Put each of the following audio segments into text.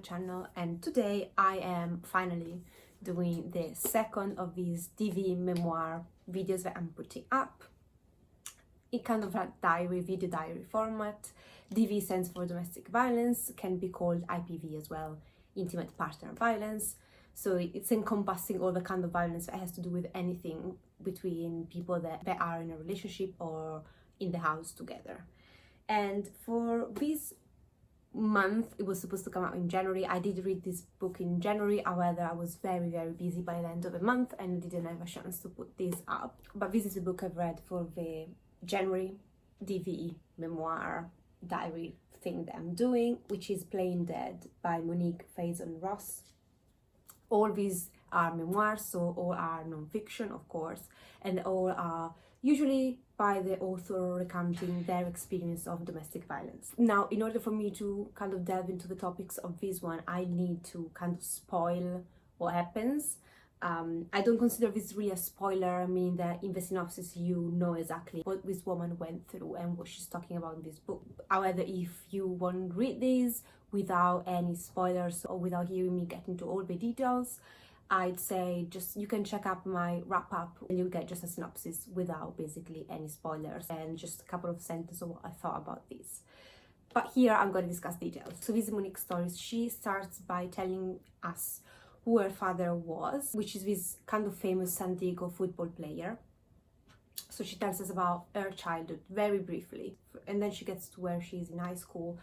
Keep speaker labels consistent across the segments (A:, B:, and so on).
A: channel, and today I am finally doing the second of these DV memoir videos that I'm putting up in kind of a video diary format. DV stands for domestic violence, can be called IPV as well, intimate partner violence. So it's encompassing all the kind of violence that has to do with anything between people that are in a relationship or in the house together. And for this month, it was supposed to come out in January. I did read this book in January, however I was very busy by the end of the month and didn't have a chance to put this up. But this is the book I've read for the January DV memoir diary thing that I'm doing, which is Plain Dead by Monique Faison Ross. All these are memoirs, so all are non-fiction, of course, and all are usually by the author recounting their experience of domestic violence. Now, in order for me to kind of delve into the topics of this one, I need to kind of spoil what happens. I don't consider this really a spoiler. I mean that in the synopsis you know exactly what this woman went through and what she's talking about in this book. However, if you want to read this without any spoilers or without hearing me get into all the details, I'd say just you can check out my wrap-up and you'll get just a synopsis without basically any spoilers and just a couple of sentences of what I thought about this. But here I'm going to discuss details. So this is Monique's story. She starts by telling us who her father was, which is this kind of famous San Diego football player. So she tells us about her childhood very briefly, and then she gets to where she's in high school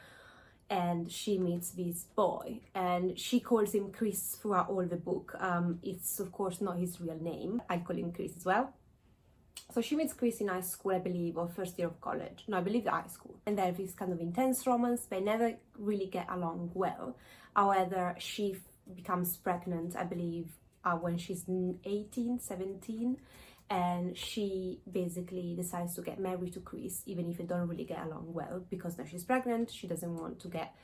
A: and she meets this boy, and she calls him Chris throughout all the book. It's of course not his real name. I call him Chris as well. So she meets Chris in high school, I believe, or first year of college. No, I believe high school. And they have this kind of intense romance. They never really get along well. However, she becomes pregnant, I believe, when she's 18, 17. And she basically decides to get married to Chris, even if they don't really get along well, because now she's pregnant. She doesn't want to get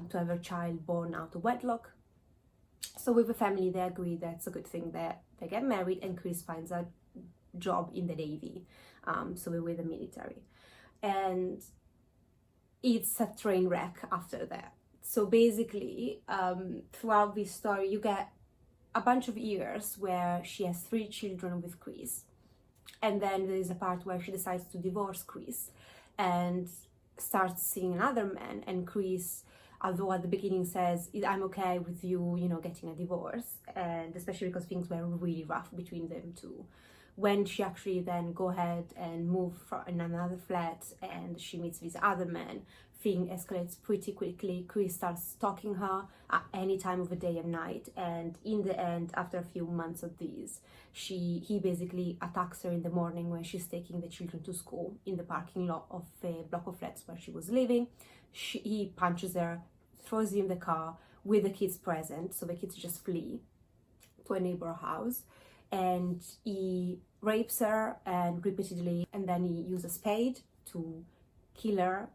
A: to have her child born out of wedlock. So with the family, they agree that it's a good thing that they get married, and Chris finds a job in the Navy, so with the military. And it's a train wreck after that. So basically, throughout this story, you get a bunch of years where she has 3 children with Chris. And then there is a part where she decides to divorce Chris and starts seeing another man. And Chris, although at the beginning says, I'm okay with you, getting a divorce, and especially because things were really rough between them two. When she actually then go ahead and move in another flat and she meets this other man, thing escalates pretty quickly. Chris starts stalking her at any time of the day and night, and in the end, after a few months of these, he basically attacks her in the morning when she's taking the children to school in the parking lot of a block of flats where she was living. He punches her, throws her in the car with the kids present, so the kids just flee to a neighbor house. And he rapes her and repeatedly, and then he uses a spade to kill her,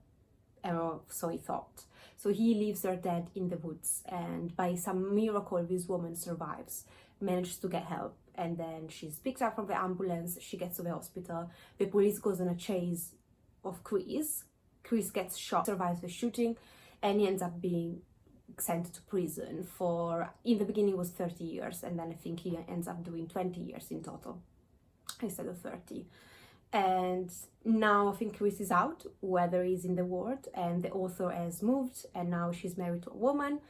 A: or so he thought. So he leaves her dead in the woods, and by some miracle this woman survives, manages to get help, and then she's picked up from the ambulance. She gets to the hospital. The police goes on a chase of Chris. Chris gets shot, survives the shooting, and he ends up being sent to prison for, in the beginning was 30 years, and then I think he ends up doing 20 years in total instead of 30. And now I think Chris is out, whether he's in the world, and the author has moved, and now she's married to a woman,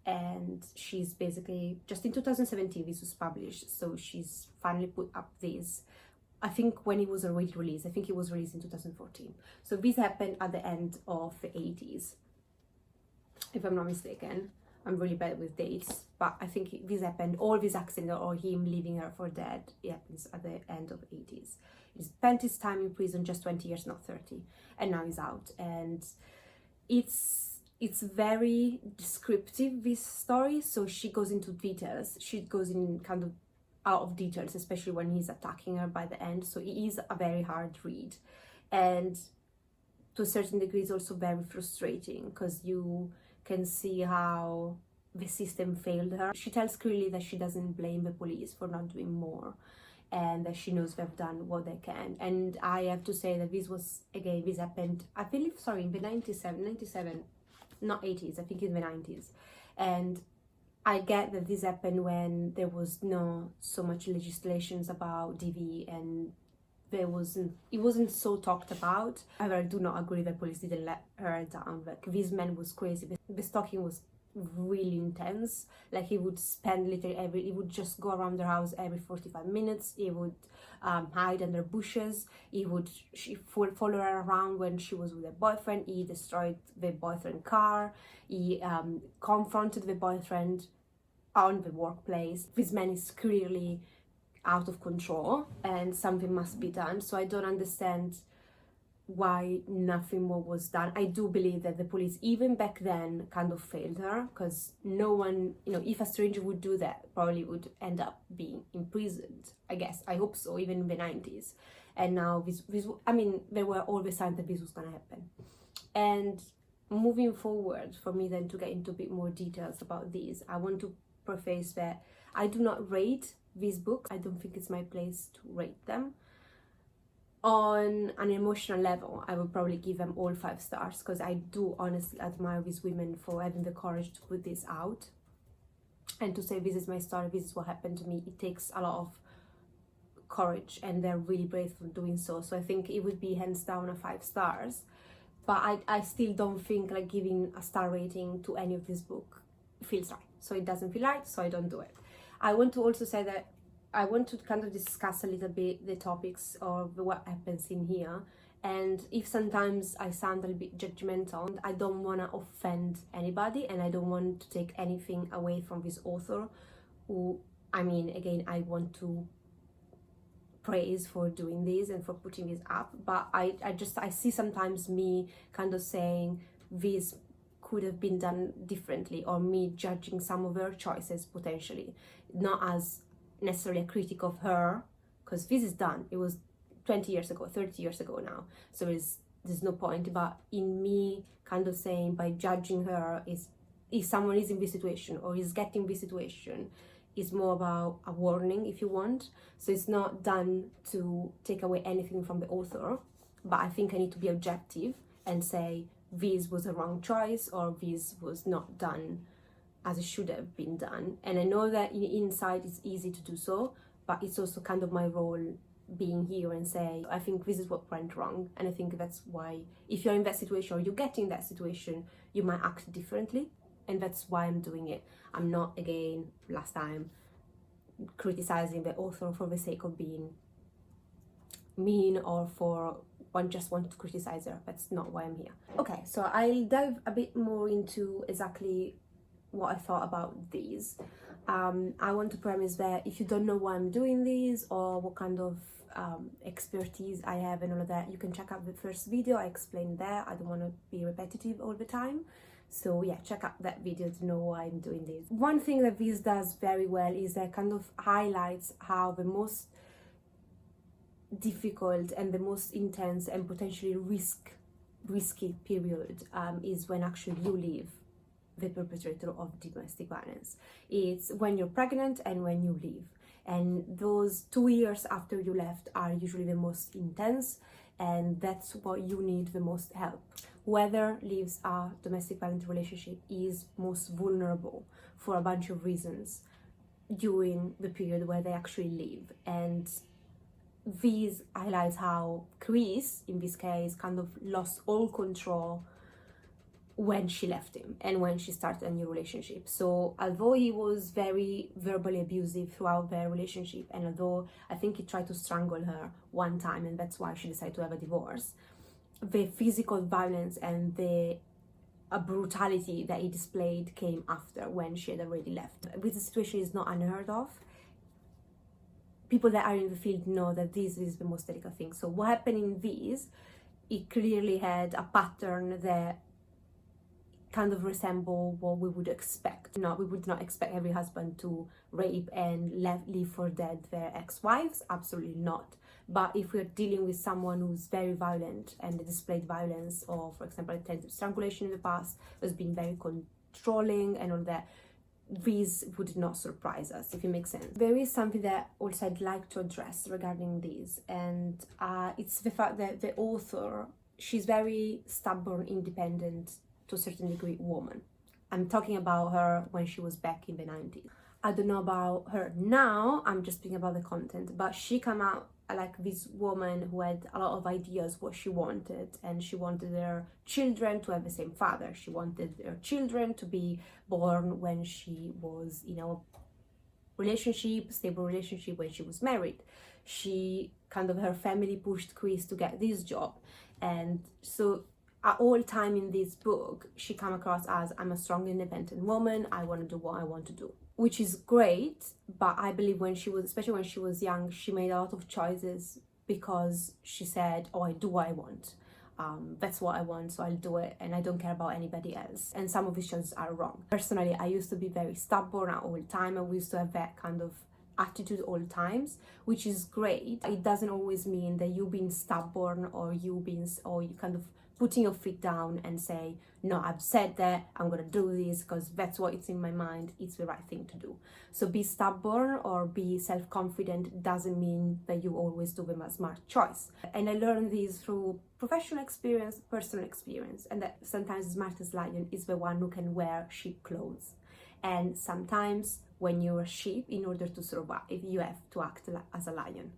A: and she's basically, just in 2017 this was published, so she's finally put up this, I think when it was already released. I think it was released in 2014. So this happened at the end of the 80s. If I'm not mistaken. I'm really bad with dates, but I think this happened, all this accident or him leaving her for dead, it happens at the end of the 80s. He spent his time in prison, just 20 years, not 30, and now he's out. And it's very descriptive, this story, so she goes into details. She goes in kind of out of details, especially when he's attacking her by the end, so it is a very hard read. And to a certain degree, it's also very frustrating because you can see how the system failed her. She tells clearly that she doesn't blame the police for not doing more, and that she knows they've done what they can. And I have to say that this happened, I believe, in the 97, not 80s, I think in the 90s. And I get that this happened when there was no so much legislations about DV, and it wasn't so talked about. However, I do not agree that police didn't let her down. Like, this man was crazy. The stalking was really intense. Like, he would spend literally he would just go around their house every 45 minutes. He would hide under bushes. She follow her around when she was with her boyfriend. He destroyed the boyfriend car. He confronted the boyfriend on the workplace. This man is clearly out of control and something must be done. So I don't understand why nothing more was done. I do believe that the police, even back then, kind of failed her, because no one, if a stranger would do that, probably would end up being imprisoned. I guess, I hope so, even in the 90s. And now there were all the signs that this was gonna happen. And moving forward, for me then to get into a bit more details about these, I want to preface that I do not rate these books. I don't think it's my place to rate them. On an emotional level, I would probably give them all 5 stars, because I do honestly admire these women for having the courage to put this out and to say, this is my story, this is what happened to me. It takes a lot of courage, and they're really brave for doing so. So I think it would be hands down a 5 stars. But I still don't think like giving a star rating to any of this book feels right. So it doesn't feel right, so I don't do it. I want to also say that I want to kind of discuss a little bit the topics of what happens in here. And if sometimes I sound a little bit judgmental, I don't want to offend anybody, and I don't want to take anything away from this author, who, again, I want to praise for doing this and for putting this up. But I see sometimes me kind of saying this could have been done differently, or me judging some of her choices potentially, not as necessarily a critic of her, because this is done. It was 20 years ago, 30 years ago now, so there's no point. But in me kind of saying, by judging her, is if someone is in this situation or is getting this situation, is more about a warning, if you want. So it's not done to take away anything from the author, but I think I need to be objective and say this was a wrong choice, or this was not done as it should have been done. And I know that inside it's easy to do so, but it's also kind of my role being here and say, I think this is what went wrong. And I think that's why, if you're in that situation or you get in that situation, you might act differently. And that's why I'm doing it. I'm not, again, last time, criticizing the author for the sake of being mean or for just want to criticize her. That's not why I'm here. Okay, so I'll dive a bit more into exactly what I thought about these. I want to premise that if you don't know why I'm doing these or what kind of expertise I have and all of that, you can check out the first video. I explained there. I don't want to be repetitive all the time. So yeah, check out that video to know why I'm doing this. One thing that this does very well is that kind of highlights how the most difficult and the most intense and potentially risky period is when actually you leave the perpetrator of domestic violence. It's when you're pregnant and when you leave. And those 2 years after you left are usually the most intense, and that's what you need the most help. Whoever leaves a domestic violence relationship is most vulnerable for a bunch of reasons during the period where they actually leave. And this highlights how Chris, in this case, kind of lost all control when she left him and when she started a new relationship. So although he was very verbally abusive throughout their relationship, and although I think he tried to strangle her one time and that's why she decided to have a divorce, the physical violence and the brutality that he displayed came after, when she had already left. This situation is not unheard of. People that are in the field know that this is the most delicate thing. So what happened in this, it clearly had a pattern that kind of resemble what we would expect. No, we would not expect every husband to rape and leave for dead their ex-wives, absolutely not. But if we're dealing with someone who's very violent and displayed violence, or for example attempted strangulation in the past, has been very controlling and all that, these would not surprise us, if it makes sense. There is something that also I'd like to address regarding these, and it's the fact that the author, she's very stubborn, independent, to a certain degree, woman. I'm talking about her when she was back in the 90s. I don't know about her now, I'm just speaking about the content, but she came out like this woman who had a lot of ideas what she wanted, and she wanted her children to have the same father. She wanted her children to be born when she was in a relationship, stable relationship, when she was married. She kind of, her family pushed Chris to get this job, and so at all time in this book she come across as, I'm a strong independent woman, I want to do what I want to do, which is great. But I believe when she was, especially when she was young, she made a lot of choices because she said, oh, I do what I want, that's what I want, so I'll do it, and I don't care about anybody else. And some of these choices are wrong. Personally, I used to be very stubborn at all time, and we used to have that kind of attitude all times, which is great. It doesn't always mean that you being stubborn or you kind of putting your feet down and say, no, I've said that, I'm gonna do this because that's what it's in my mind, it's the right thing to do. So be stubborn or be self-confident doesn't mean that you always do the smart choice. And I learned this through professional experience, personal experience, and that sometimes the smartest lion is the one who can wear sheep clothes. And sometimes when you're a sheep, in order to survive, you have to act as a lion.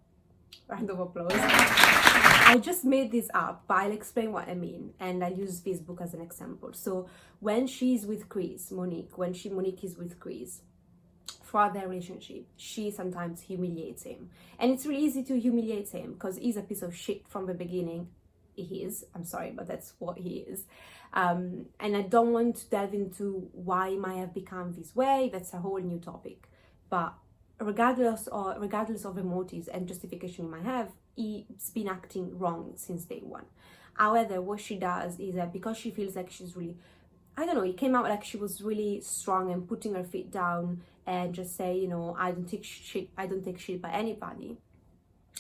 A: Round of applause. I just made this up, but I'll explain what I mean, and I'll use this book as an example. So when she's with Chris, Monique is with Chris, throughout their relationship, she sometimes humiliates him. And it's really easy to humiliate him because he's a piece of shit from the beginning. He is, I'm sorry, but that's what he is. And I don't want to delve into why he might have become this way. That's a whole new topic. But regardless of the motives and justification he might have, he's been acting wrong since day one. However, what she does is that because she feels like she's really, I don't know, it came out like she was really strong and putting her feet down and just say, you know, I don't take shit by anybody.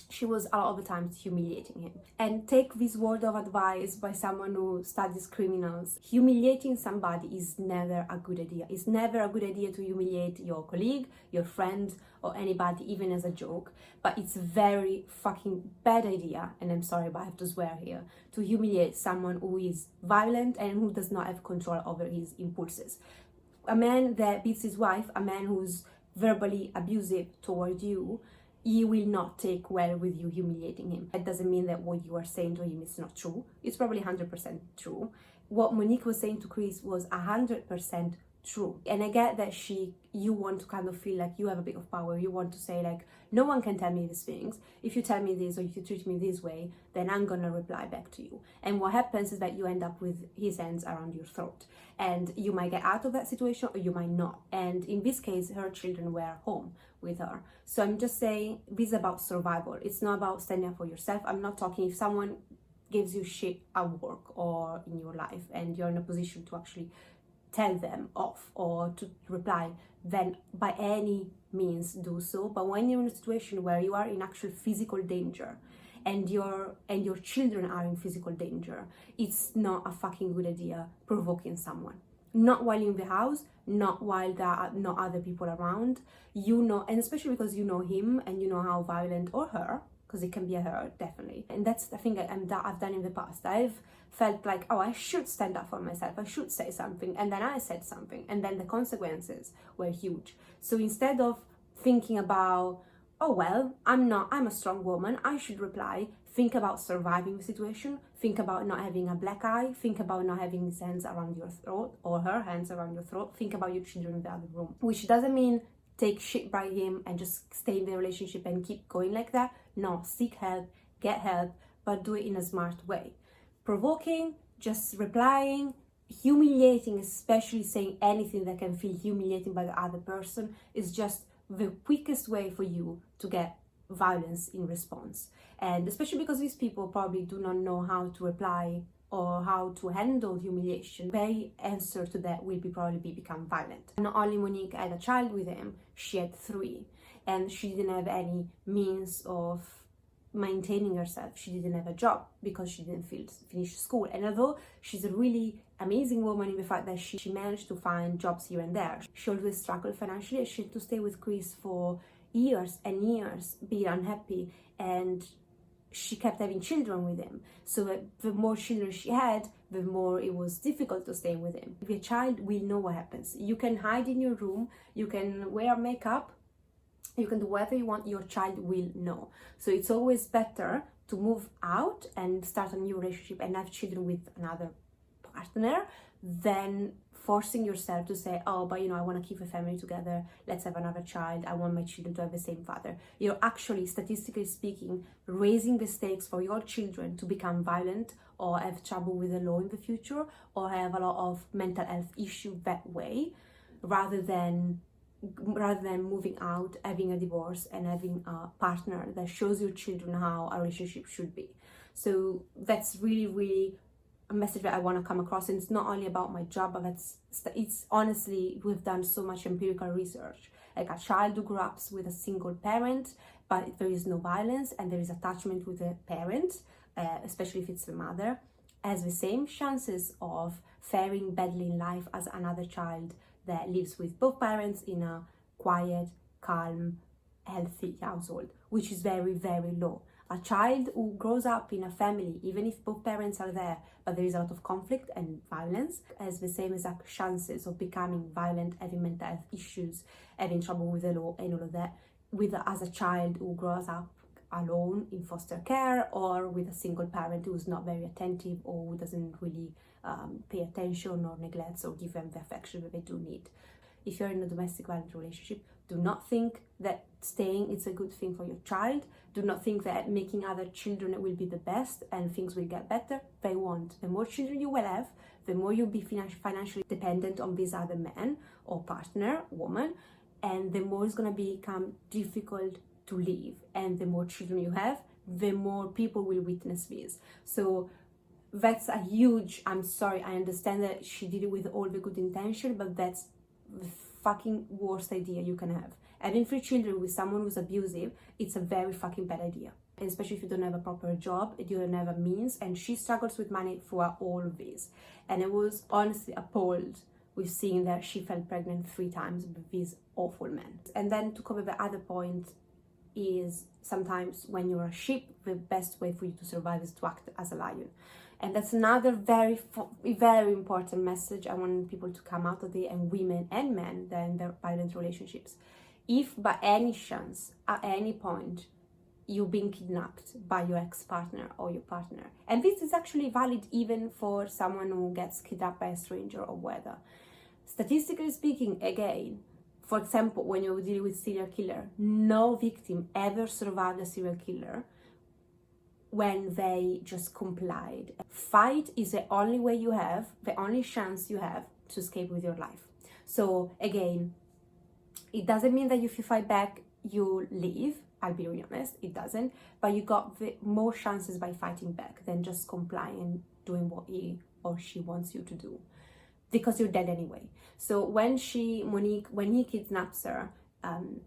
A: She was a lot of the times humiliating him. And take this word of advice by someone who studies criminals. Humiliating somebody is never a good idea. It's never a good idea to humiliate your colleague, your friend, or anybody, even as a joke. But it's a very fucking bad idea, and I'm sorry, but I have to swear here, to humiliate someone who is violent and who does not have control over his impulses. A man that beats his wife, a man who's verbally abusive toward you, he will not take well with you humiliating him. That doesn't mean that what you are saying to him is not true. It's probably 100% true. What Monique was saying to Chris was 100% true. And I get that you want to kind of feel like you have a bit of power. You want to say like, no one can tell me these things. If you tell me this or if you treat me this way, then I'm gonna reply back to you. And what happens is that you end up with his hands around your throat. And you might get out of that situation or you might not. And in this case, her children were home with her. So I'm just saying this is about survival. It's not about standing up for yourself. I'm not talking if someone gives you shit at work or in your life and you're in a position to actually tell them off or to reply, then by any means do so. But when you're in a situation where you are in actual physical danger and your children are in physical danger, it's not a fucking good idea provoking someone. Not while you're in the house, not while there are not other people around. You know, and especially because you know him and you know how violent, or her, because it can be a her, definitely. And that's the thing I've done in the past. I've felt like, oh, I should stand up for myself, I should say something, and then I said something, and then the consequences were huge. So instead of thinking about, oh well, I'm a strong woman, I should reply, think about surviving the situation, think about not having a black eye, think about not having his hands around your throat or her hands around your throat, think about your children in the other room. Which doesn't mean take shit by him and just stay in the relationship and keep going like that. No, seek help, get help, but do it in a smart way. Provoking, just replying, humiliating, especially saying anything that can feel humiliating by the other person, is just the quickest way for you to get violence in response. And especially because these people probably do not know how to reply or how to handle humiliation, their answer to that will probably become violent. Not only Monique had a child with him, she had 3, and she didn't have any means of maintaining herself. She didn't have a job because she didn't finish school. And although she's a really amazing woman in the fact that she managed to find jobs here and there, she always struggled financially. She had to stay with Chris for years and years, be unhappy, and she kept having children with him. So the more children she had, the more it was difficult to stay with him. Your child will know what happens. You can hide in your room, you can wear makeup, you can do whatever you want, your child will know. So it's always better to move out and start a new relationship and have children with another partner than forcing yourself to say, oh, but I want to keep a family together, let's have another child, I want my children to have the same father. You're actually, statistically speaking, raising the stakes for your children to become violent or have trouble with the law in the future or have a lot of mental health issue that way, rather than moving out, having a divorce and having a partner that shows your children how a relationship should be. So that's really a message that I want to come across. And it's not only about my job, but it's honestly, we've done so much empirical research. Like a child who grew up with a single parent, but there is no violence and there is attachment with the parent, especially if it's the mother, has the same chances of faring badly in life as another child that lives with both parents in a quiet, calm, healthy household, which is very low. A child who grows up in a family, even if both parents are there, but there is a lot of conflict and violence, has the same exact chances of becoming violent, having mental health issues, having trouble with the law and all of that, as a child who grows up alone in foster care or with a single parent who's not very attentive or who doesn't really pay attention or neglects or give them the affection that they do need. If you're in a domestic violence relationship, do not think that staying is a good thing for your child. Do not think that making other children will be the best and things will get better. They won't. The more children you will have, the more you'll be financially dependent on this other man or partner, woman, and the more it's going to become difficult to live. And the more children you have, the more people will witness this. So that's a huge, I'm sorry, I understand that she did it with all the good intention, but that's the fucking worst idea you can have. Having 3 children with someone who's abusive, it's a very fucking bad idea. Especially if you don't have a proper job, you don't have a means, and she struggles with money for all of this. And I was honestly appalled with seeing that she fell pregnant 3 times with this awful man. And then to cover the other point is sometimes when you're a sheep, the best way for you to survive is to act as a lion. And that's another very important message I want people to come out of it, and women and men that are in their violent relationships. If by any chance, at any point, you've been kidnapped by your ex-partner or your partner, and this is actually valid even for someone who gets kidnapped by a stranger or whether. Statistically speaking, again, for example, when you deal with serial killer, no victim ever survived a serial killer when they just complied. Fight is the only way you have, the only chance you have to escape with your life. So again, it doesn't mean that if you fight back, you leave. I'll be really honest, it doesn't. But you got more chances by fighting back than just complying and doing what he or she wants you to do, because you're dead anyway. So when he kidnaps her,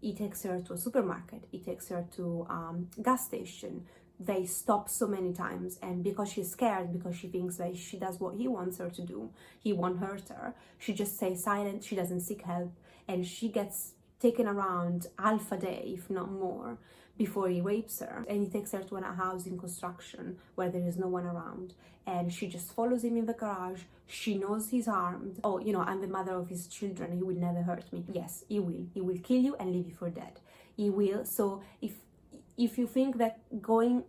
A: he takes her to a supermarket, he takes her to a gas station. They stop so many times, and because she's scared, because she thinks that she does what he wants her to do, he won't hurt her, she just stays silent, she doesn't seek help, and she gets taken around half a day, if not more, before he rapes her. And he takes her to a house in construction where there is no one around, and she just follows him in the garage. She knows he's armed. Oh, I'm the mother of his children, he will never hurt me. Yes, he will kill you and leave you for dead. He will. So if you think that going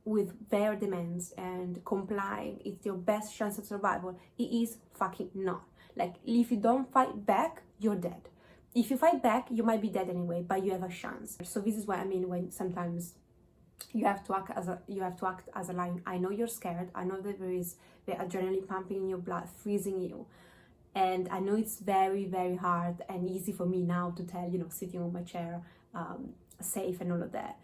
A: with their demands and complying is your best chance of survival, it is fucking not. Like, if you don't fight back, you're dead. If you fight back, you might be dead anyway, but you have a chance. So this is what I mean when sometimes you have to act as a lion. I know you're scared. I know that there is the adrenaline pumping in your blood, freezing you. And I know it's very hard and easy for me now to tell, sitting on my chair, safe and all of that.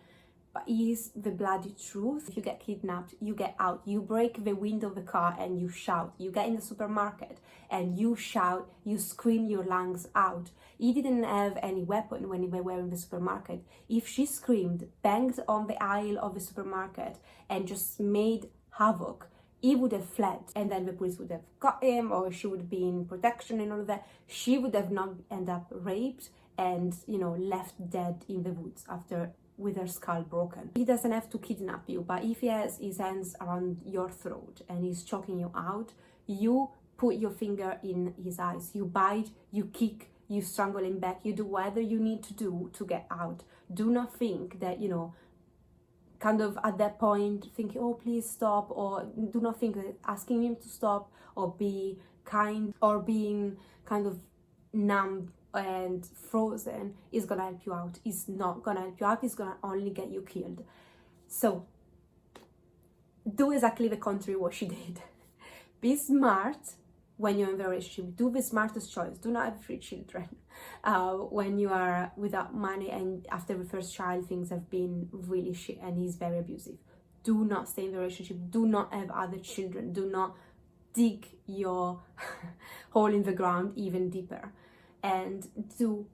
A: But it is the bloody truth. If you get kidnapped, you get out, you break the window of the car and you shout. You get in the supermarket and you shout, you scream your lungs out. He didn't have any weapon when they were in the supermarket. If she screamed, banged on the aisle of the supermarket and just made havoc, he would have fled, and then the police would have got him, or she would be in protection and all of that. She would have not end up raped and left dead in the woods after with her skull broken. He doesn't have to kidnap you, but if he has his hands around your throat and he's choking you out, you put your finger in his eyes, you bite, you kick, you strangle him back, you do whatever you need to do to get out. Do not think that, you know, kind of at that point thinking, oh, please stop, or do not think that asking him to stop or be kind or being kind of numb and frozen is gonna help you out. It's not gonna help you out, it's gonna only get you killed. So do exactly the contrary what she did. Be smart when you're in the relationship. Do the smartest choice. Do not have 3 children when you are without money and after the first child things have been really shit and he's very abusive. Do not stay in the relationship. Do not have other children. Do not dig your hole in the ground even deeper. And do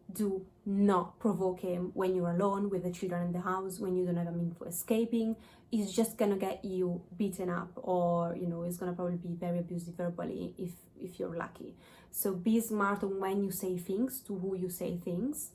A: not provoke him when you're alone with the children in the house, when you don't have a means for escaping. He's just gonna get you beaten up, or you know, he's gonna probably be very abusive verbally if you're lucky. So be smart on when you say things, to who you say things.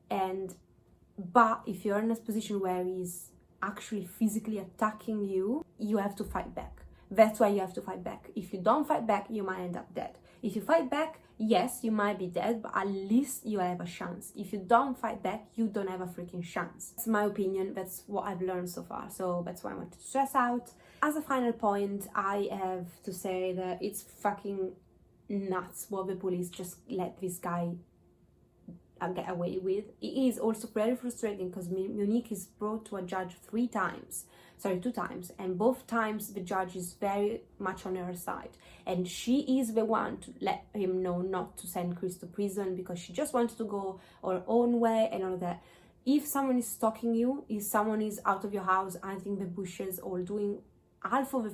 A: But if you're in a position where he's actually physically attacking you, you have to fight back. That's why you have to fight back. If you don't fight back, you might end up dead. If you fight back, yes, you might be dead, but at least you have a chance. If you don't fight back, you don't have a freaking chance. That's my opinion. That's what I've learned so far. So that's why I want to stress out. As a final point, I have to say that it's fucking nuts what the police just let this guy get away with. It is also very frustrating because Monique is brought to a judge 2 times, and both times the judge is very much on her side, and she is the one to let him know not to send Chris to prison because she just wanted to go her own way and all that. If someone is stalking you, if someone is out of your house, I think the bushes, or doing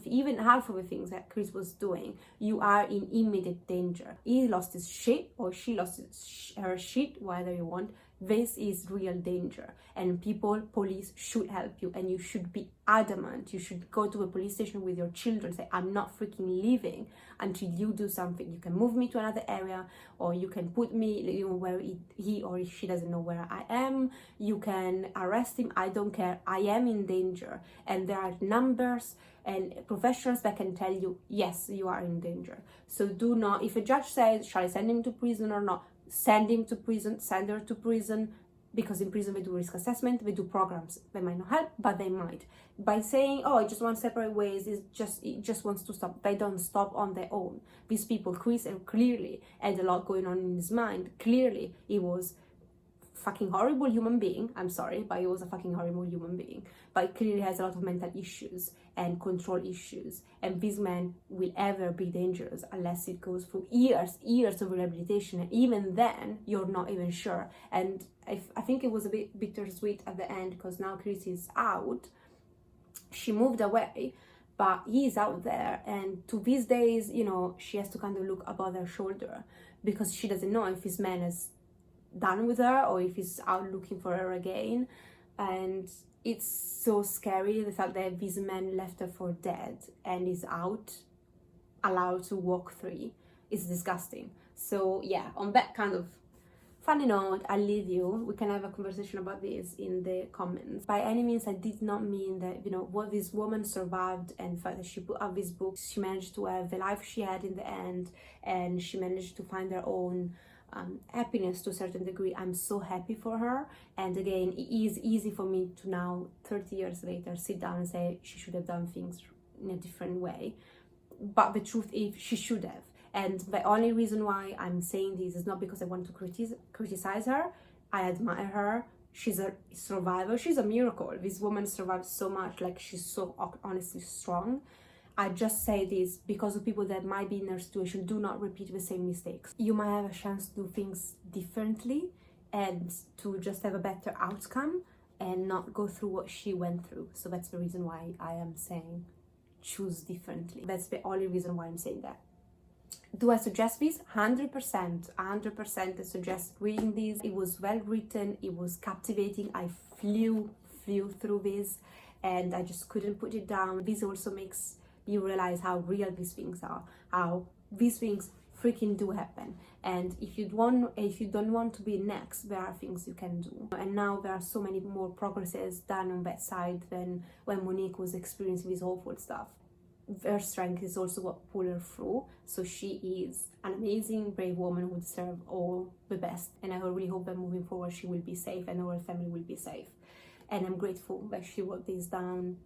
A: even half of the things that Chris was doing, you are in immediate danger. He lost his shit, or she lost her shit, whatever you want. This is real danger, and police should help you, and you should be adamant. You should go to a police station with your children, say, I'm not freaking leaving until you do something. You can move me to another area, or you can put me, you know, where he or she doesn't know where I am. You can arrest him. I don't care. I am in danger, and there are numbers and professionals that can tell you, yes, you are in danger. So do not, if a judge says, shall I send him to prison or not, send him to prison, send her to prison, because in prison they do risk assessment, they do programs. They might not help, but they might. By saying, oh, I just want separate ways, it just wants to stop. They don't stop on their own. These people, Chris, clearly had a lot going on in his mind. Clearly, he was fucking horrible human being. I'm sorry, but he was a fucking horrible human being. But he clearly has a lot of mental issues and control issues. And this man will ever be dangerous unless it goes through years of rehabilitation. And even then, you're not even sure. And I think it was a bit bittersweet at the end, because now Chris is out. She moved away, but he's out there. And to these days, you know, she has to kind of look above her shoulder, because she doesn't know if his man is done with her or if he's out looking for her again. And it's so scary, the fact that this man left her for dead and is out, allowed to walk free. It's disgusting. So yeah, on that kind of funny note, I'll leave you. We can have a conversation about this in the comments. By any means, I did not mean that, you know, what this woman survived, and the fact that she put out these books, she managed to have the life she had in the end, and she managed to find her own happiness to a certain degree. I'm so happy for her. And again, it is easy for me to now, 30 years later, sit down and say she should have done things in a different way. But the truth is, she should have. And the only reason why I'm saying this is not because I want to criticize her. I admire her. She's a survivor. She's a miracle. This woman survived so much. Like, she's so honestly strong. I just say this because of people that might be in her situation. Do not repeat the same mistakes. You might have a chance to do things differently and to just have a better outcome and not go through what she went through. So that's the reason why I am saying choose differently. That's the only reason why I'm saying that. Do I suggest this? 100%. I suggest reading this. It was well written. It was captivating. I flew through this and I just couldn't put it down. This also makes you realize how real these things are, how these things freaking do happen. And if you don't want to be next, there are things you can do. And now there are so many more progresses done on that side than when Monique was experiencing this awful stuff. Her strength is also what pulled her through. So she is an amazing, brave woman who deserves all the best. And I really hope that moving forward she will be safe and her family will be safe. And I'm grateful that she wrote this down.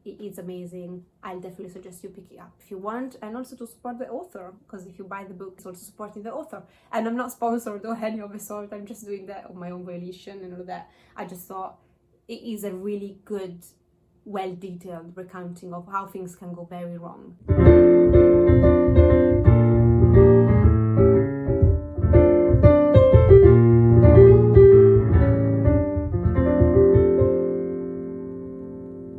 A: It is amazing. I'll definitely suggest you pick it up if you want, and also to support the author, because if you buy the book, it's also supporting the author. And I'm not sponsored or any of the sort. I'm just doing that on my own volition and all that. I just thought it is a really good, well-detailed recounting of how things can go very wrong.